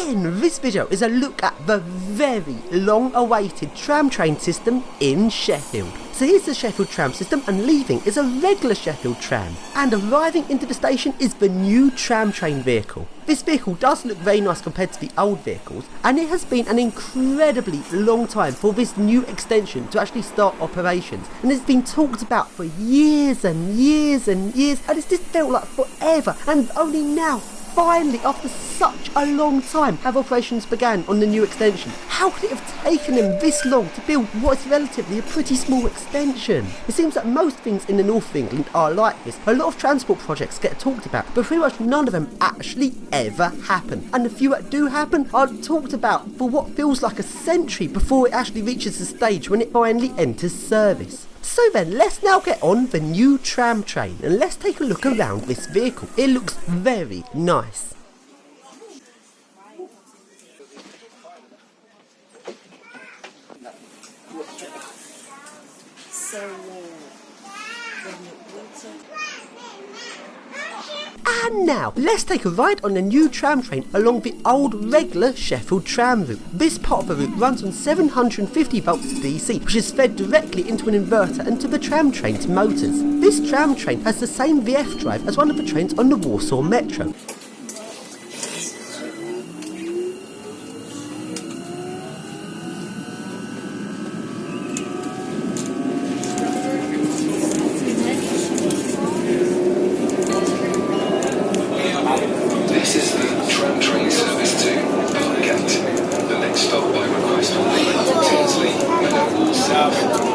Again, this video is a look at the very long-awaited tram train system in Sheffield. So here's the Sheffield tram system, and leaving is a regular Sheffield tram, and arriving into the station is the new tram train vehicle. This vehicle does look very nice compared to the old vehicles, and it has been an incredibly long time for this new extension to actually start operations, and it's been talked about for years and years and years, and it's just felt like forever, and only now, finally, after such a long time, have operations began on the new extension. How could it have taken them this long to build what is relatively a pretty small extension? It seems that most things in the north of England are like this. A lot of transport projects get talked about, but pretty much none of them actually ever happen. And the few that do happen are talked about for what feels like a century before it actually reaches the stage when it finally enters service. So then, let's now get on the new tram train and let's take a look around this vehicle. It looks very nice. And now, let's take a ride on the new tram train along the old regular Sheffield tram route. This part of the route runs on 750 volts DC, which is fed directly into an inverter and to the tram train's motors. This tram train has the same VF drive as one of the trains on the Warsaw Metro. This is the tram train service to Parkgate. The next stop by request will be Tinsley, Meadowhall South.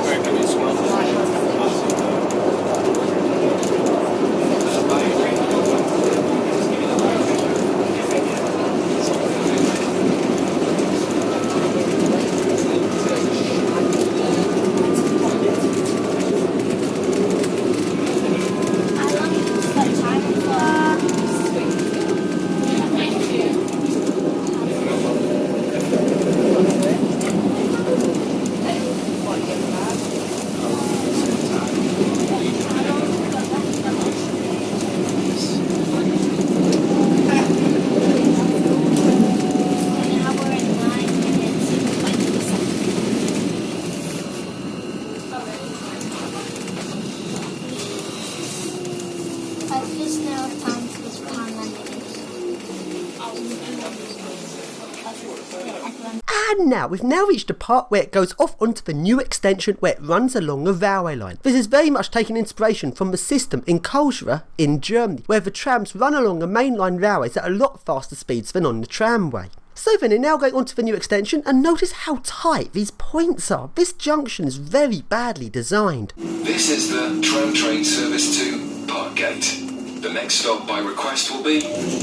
And now, we've now reached the part where it goes off onto the new extension where it runs along a railway line. This is very much taking inspiration from the system in Karlsruhe in Germany, where the trams run along the mainline railways at a lot faster speeds than on the tramway. So then, we're now going onto the new extension, and notice how tight these points are. This junction is very badly designed. This is the tram train service to Parkgate. The next stop by request will be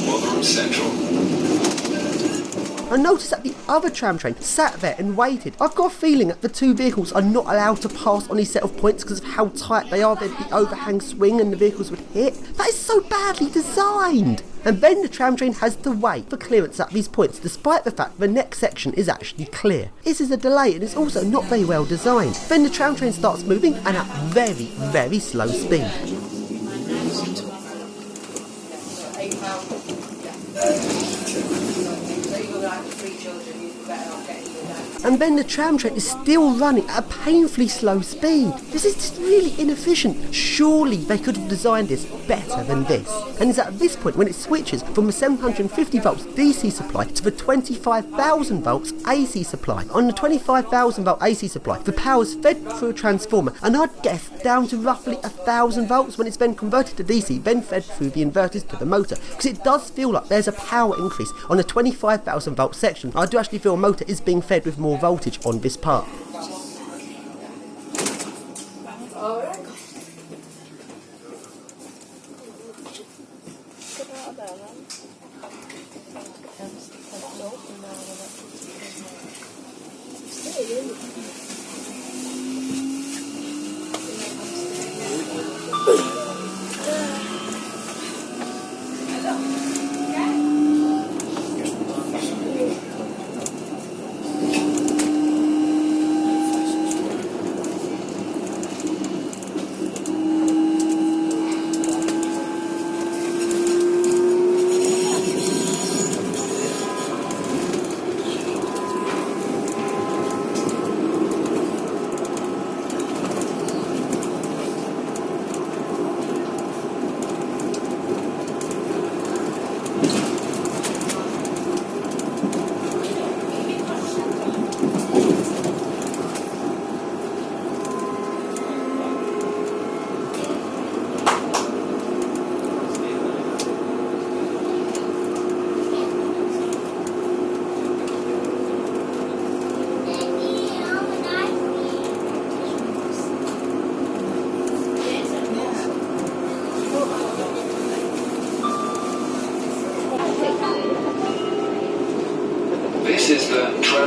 Rotherham Central. And notice that the other tram train sat there and waited. I've got a feeling that the two vehicles are not allowed to pass on these set of points because of how tight they are. There'd be overhang swing and the vehicles would hit. That is so badly designed. And then the tram train has to wait for clearance at these points, despite the fact the next section is actually clear. This is a delay, and it's also not very well designed. Then the tram train starts moving, and at very, very slow speed. And then the tram train is still running at a painfully slow speed. This is just really inefficient. Surely they could have designed this better than this. And it's at this point when it switches from the 750 volts DC supply to the 25,000 volts AC supply. On the 25,000 volt AC supply, the power is fed through a transformer, and I'd guess down to roughly 1,000 volts when it's then converted to DC, then fed through the inverters to the motor. Because it does feel like there's a power increase on the 25,000 volt section. I do actually feel a motor is being fed with more voltage on this part.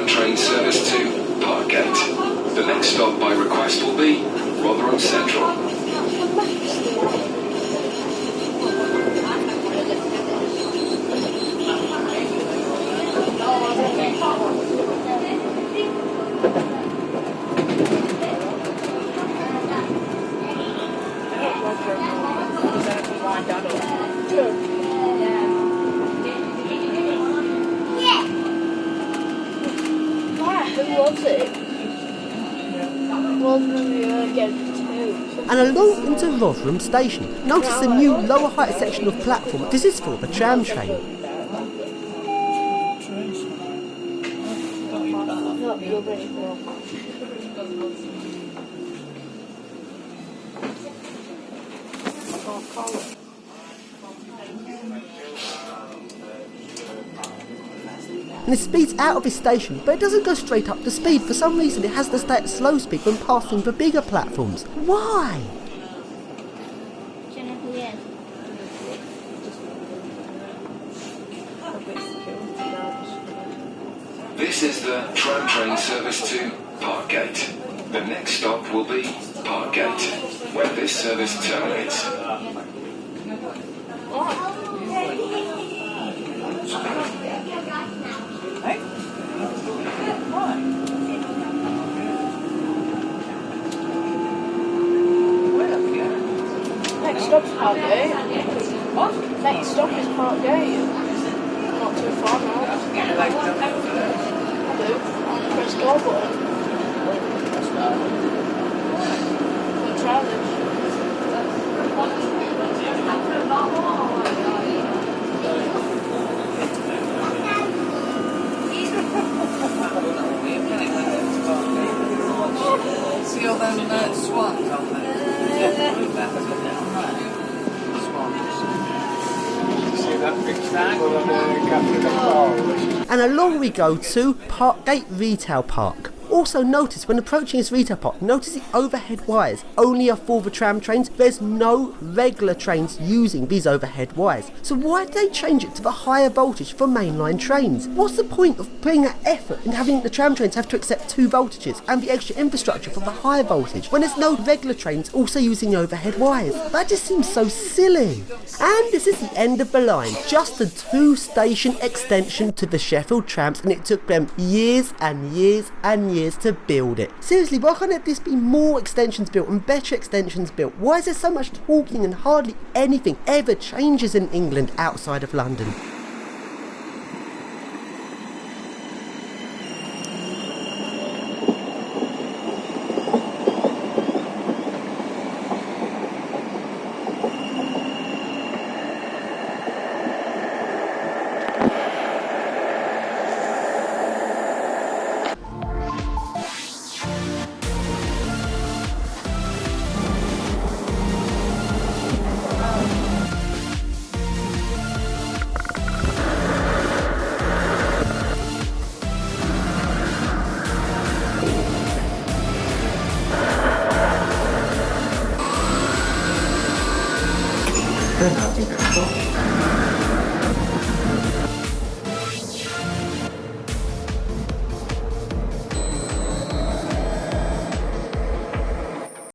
tram train service to Parkgate. The next stop by request will be Rotherham Central. And along into Rotherham Station, notice the new lower height section of platform. This is for the tram train. And it speeds out of this station, but it doesn't go straight up to speed. For some reason it has to stay at slow speed when passing the bigger platforms. Why? This is the tram train service to Parkgate. The next stop will be Parkgate, where this service terminates. Next stop's Parkgate. What? Next stop is Parkgate. Not too far now. I do. I'll press go button. We'll try this. See all them swans on there? See that big stag? And along we go to Parkgate Retail Park. Also notice when approaching this retail park, notice the overhead wires only are for the tram trains. There's no regular trains using these overhead wires. So why did they change it to the higher voltage for mainline trains? What's the point of putting that effort in having the tram trains have to accept 2 voltages and the extra infrastructure for the higher voltage when there's no regular trains also using the overhead wires? That just seems so silly. And this is the end of the line. Just a 2-station extension to the Sheffield trams, and it took them years and years and years to build it. Seriously, why can't there be more extensions built and better extensions built? Why is there so much talking and hardly anything ever changes in England outside of London?